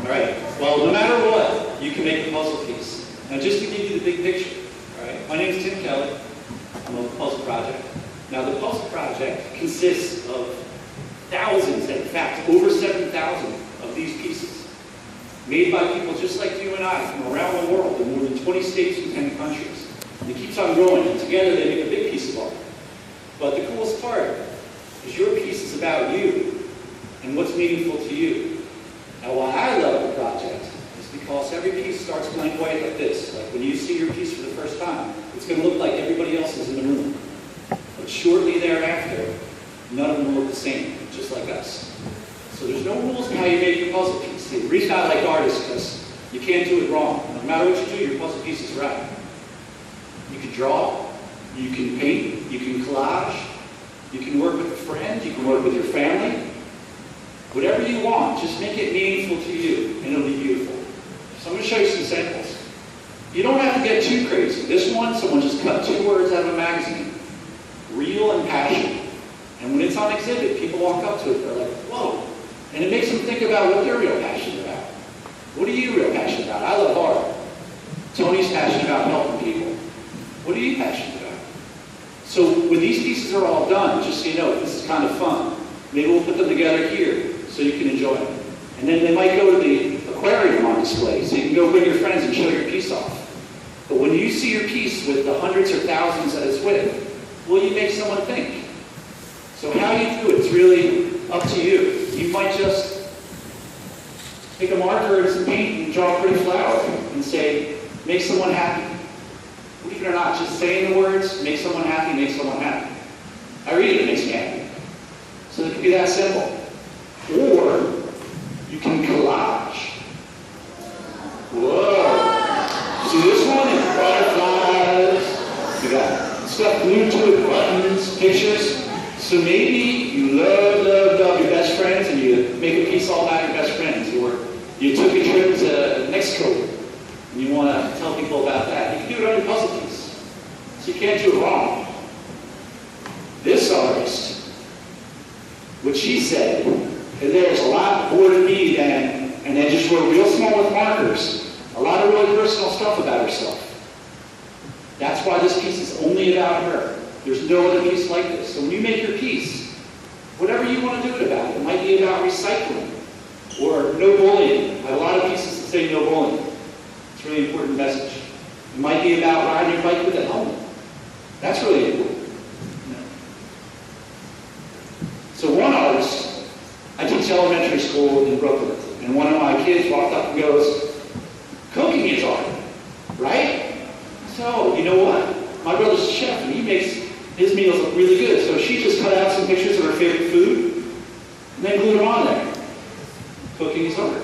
All right. Well, no matter what, you can make a puzzle piece. Now, just to give you the big picture, all right? My name is Tim Kelly. I'm on the Puzzle Project. Now, the Puzzle Project consists of thousands, in fact, over 7,000 of these pieces, made by people just like you and I from around the world in more than 20 states and 10 countries. And it keeps on growing, and together they make a big piece of art. But the coolest part is your piece is about you and what's meaningful to you. Now, why I love the project is because every piece starts blank white like this. Like when you see your piece for the first time, it's going to look like everybody else's in the room. But shortly thereafter, none of them look the same, just like us. So there's no rules in how you make your puzzle piece. The reason I like art is because you can't do it wrong. No matter what you do, your puzzle piece is right. You can draw, you can paint, you can collage, you can work with a friend, you can work with your family. Whatever you want, just make it meaningful to you, and it'll be beautiful. So I'm going to show you some samples. You don't have to get too crazy. This one, someone just cut 2 words out of a magazine. Real and passion. And when it's on exhibit, people walk up to it, they're like, whoa. And it makes them think about what they're real passionate about. What are you real passionate about? I love art. Tony's passionate about helping people. What are you passionate about? So when these pieces are all done, just so you know, this is kind of fun. Maybe we'll put them together here so you can enjoy them. And then they might go to the aquarium on display, so you can go bring your friends and show your piece off. But when you see your piece with the hundreds or thousands that it's with, will you make someone think? So how you do it is really up to you. You might just take a marker and some paint and draw a pretty flower and say, make someone happy. Believe it or not, just saying the words, make someone happy, make someone happy. I read it, it makes me happy. So it can be that simple. Or you can collage. Whoa! See this one is butterflies. You got stuff glued to it, buttons, pictures. So maybe you love your best friends and you make a piece all about your best friends. Or you took a trip to Mexico and you want to tell people about that. You can do it on your puzzle piece. So you can't do it wrong. This artist, what she said, and there's a lot more to me than, and then just wrote real small with markers, a lot of really personal stuff about herself. That's why this piece is only about her. There's no other piece like this. So when you make your piece, whatever you want to do it about, it might be about recycling or no bullying. I have a lot of pieces that say no bullying. It's a really important message. It might be about riding your bike with a helmet. That's really important. So one artist, I teach elementary school in Brooklyn, and one of my kids walked up and goes, cooking is art, right? So, you know what? My brother's a chef, and he makes his meals look really good. So she just cut out some pictures of her favorite food, and then glued them on there. Cooking is art.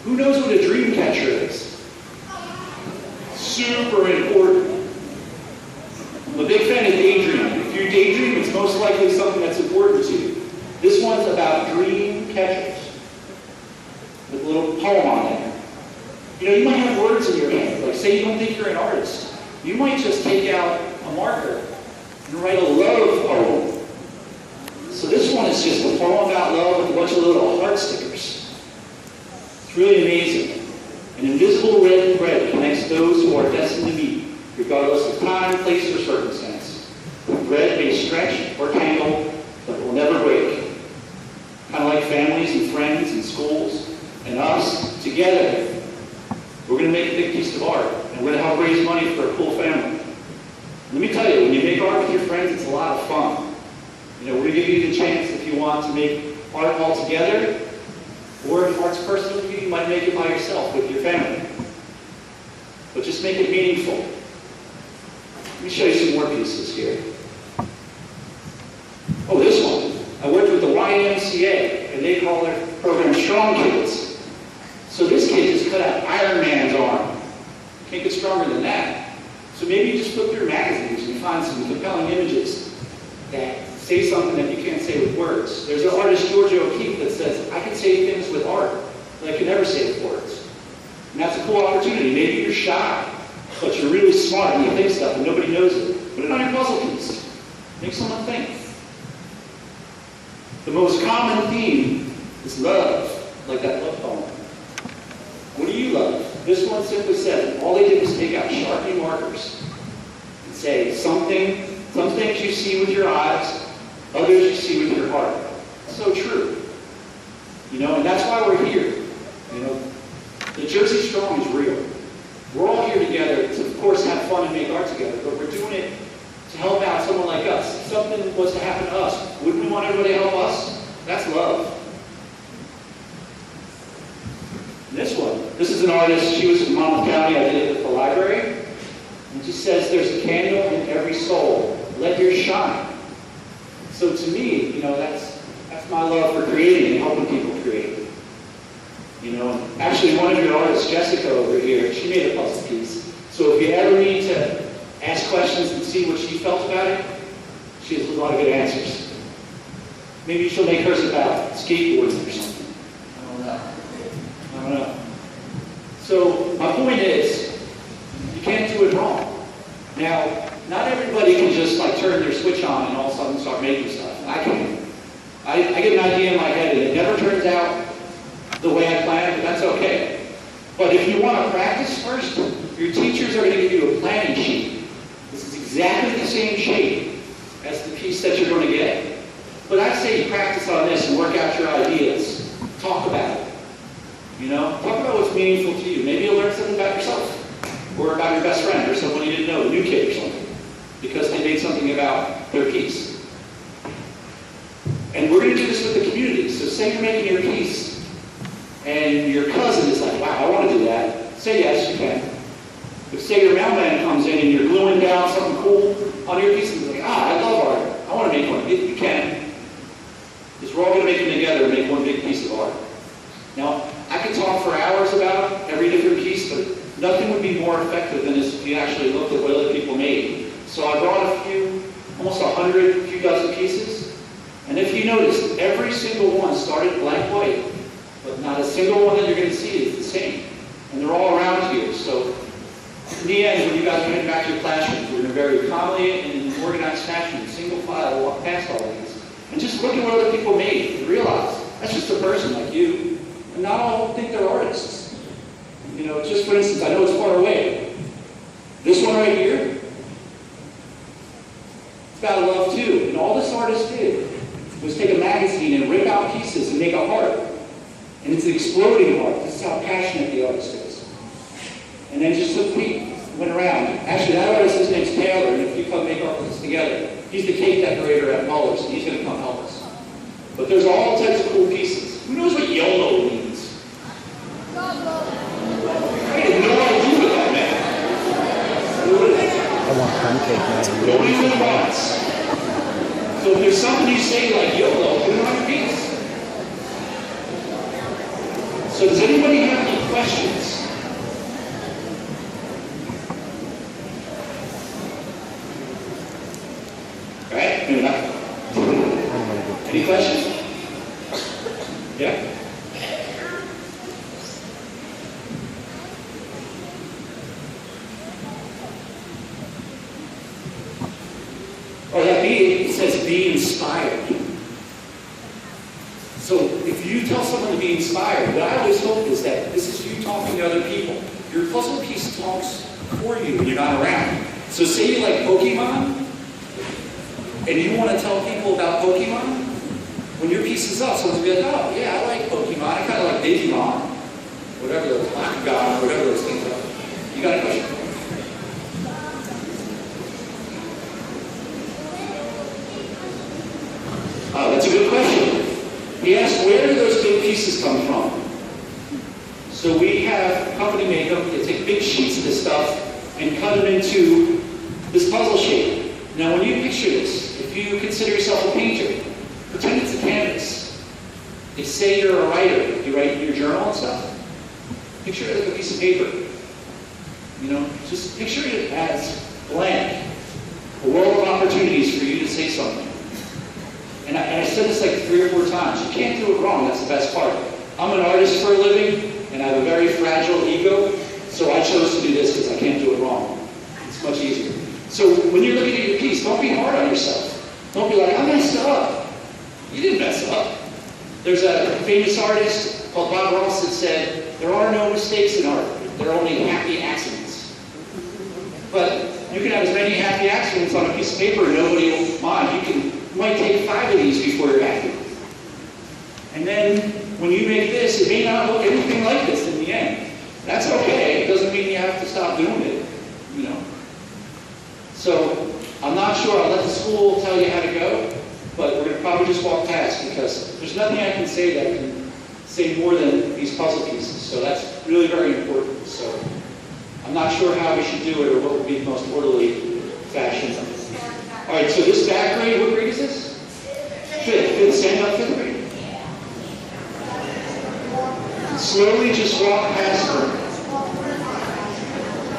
Who knows what a dream catcher is? Super important. I'm a big fan of daydreaming. If you daydream, it's most likely something that's important to you. This one's about dream catchers with a little poem on there. You know, you might have words in your head. Like, say you don't think you're an artist. You might just take out a marker and write a love poem. So this one is just a poem about love with a bunch of little heart stickers. It's really amazing. An invisible red thread connects those who are destined to meet, regardless of time, place, or circumstance. The thread may stretch or tangle, but it will never break. Kind of like families and friends and schools and us together. We're going to make a big piece of art, and we're going to help raise money for a cool family. Let me tell you, when you make art with your friends, it's a lot of fun. You know, we're going to give you the chance if you want to make art all together, or if art's personal to you, you might make it by yourself with your family. But just make it meaningful. Let me show you some more pieces here. Oh, this one. I worked with the YMCA, and they call their program Strong Kids. So this kid just cut out Iron Man's arm. Can't get stronger than that. So maybe you just flip through magazines and you find some compelling images that say something that you can't say with words. There's an artist, Georgia O'Keeffe, that says, I can say things with art that I can never say with words. And that's a cool opportunity. Maybe you're shy, but you're really smart and you think stuff and nobody knows it. Put it on your puzzle piece. Make someone think. The most common theme is love. like that love poem. What do you love? This one simply says, all they did was take out Sharpie markers and say, some things you see with your eyes, others you see with your heart. So true. You know, and that's why we're here. You know, the Jersey Strong is real. We're all here together to, of course, have fun and make art together, but we're doing it to help out someone like us. If something was to happen to us, wouldn't we want everybody to help us? That's love. And this one, this is an artist. She was from Monmouth County. I did it at the library. And she says, there's a candle in every soul. Let yours shine. So to me, you know, that's my love for creating and helping people create. You know, actually one of your artists, Jessica over here, she made a puzzle piece. So if you ever need to ask questions and see what she felt about it, she has a lot of good answers. Maybe she'll make hers about skateboarding or something. I don't know. So my point is, you can't do it wrong. Now, not everybody can just like turn their switch on and all of a sudden start making stuff. I can. I get an idea in my head and it never turns out the way I planned, but that's okay. But if you want to practice first, your teachers are going to give you a planning sheet. This is exactly the same shape as the piece that you're going to get. But I'd say you practice on this and work out your ideas. Talk about it. You know, talk about what's meaningful to you. Maybe you'll learn something about yourself, or about your best friend, or someone you didn't know, a new kid or something, because they made something about their piece. And we're going to do this with the community. So say you're making your piece, and your cousin is like, wow, I want to do that. Say yes, you can. But say your mailman comes in and you're gluing down something cool on your piece, and he's like, I love art. I want to make one. You can. Because we're all going to make them together and make one big piece of art. Now, I could talk for hours about every different piece, but nothing would be more effective than this if you actually looked at what other people made. So I brought a few, almost 100, a few dozen pieces. And if you notice, every single one started blank white, but not a single one that you're going to see is the same. And they're all around here. So in the end, when you guys are heading back to your classrooms, we're going to very calmly and in an organized fashion, single file, walk past all of these. And just look at what other people made and realize that's just a person like you. And not all think they're artists. You know, just for instance, I know it's far away. This one right here, it's about love too. And all this artist did was take a magazine and rip out pieces and make a heart. And it's an exploding heart. This is how passionate the artist is. And then just took feet, went around. Actually, that artist, his name's Taylor, and if you come make art with us together, he's the cake decorator at Muller's, and he's going to come help us. But there's all types of cool pieces. Who knows what YOLO means? I had no idea what that meant. I want pancake, man. Nobody really wants. So if there's something you say like YOLO, put it on your piece. So does anybody have any questions? All right? Maybe not. Any questions? Yeah. Oh, that it says be inspired. So if you tell someone to be inspired, what I always hope is that this is you talking to other people. Your puzzle piece talks for you when you're not around. So say you like Pokemon, and you want to tell people about Pokemon, when your piece is up, someone's going to be like, oh, yeah, I like Pokemon. I kind of like Digimon. Whatever those, Bakugan, whatever those things are. You got a question? Oh, that's a good question. He asked, where do those big pieces come from? So we have a company make them. They take big sheets of this stuff and cut them into this puzzle shape. Now, when you picture this, if you consider yourself a painter, pretend it's a canvas. If, say, you're a writer, you write in your journal and stuff, picture it like a piece of paper. You know, just picture it as blank, a world of opportunities for you to say something. And I said this like 3 or 4 times. You can't do it wrong. That's the best part. I'm an artist for a living, and I have a very fragile ego, so I chose to do this because I can't do it wrong. It's much easier. So when you're looking at your piece, don't be hard on yourself. Don't be like, I messed up. You didn't mess up. There's a famous artist called Bob Ross that said, there are no mistakes in art, there are only happy accidents. But you can have as many happy accidents on a piece of paper and nobody will mind. You might take 5 of these before you're happy. And then when you make this, it may not look anything like this in the end. That's okay. It doesn't mean you have to stop doing it, you know. So I'm not sure. I'll let the school tell you how to go, but we're going to probably just walk past because there's nothing I can say that can say more than these puzzle pieces. So that's really very important. So I'm not sure how we should do it or what would be the most orderly fashion. All right, so this back grade, what grade is this? Fifth. Stand up, fifth grade. Slowly just walk past her.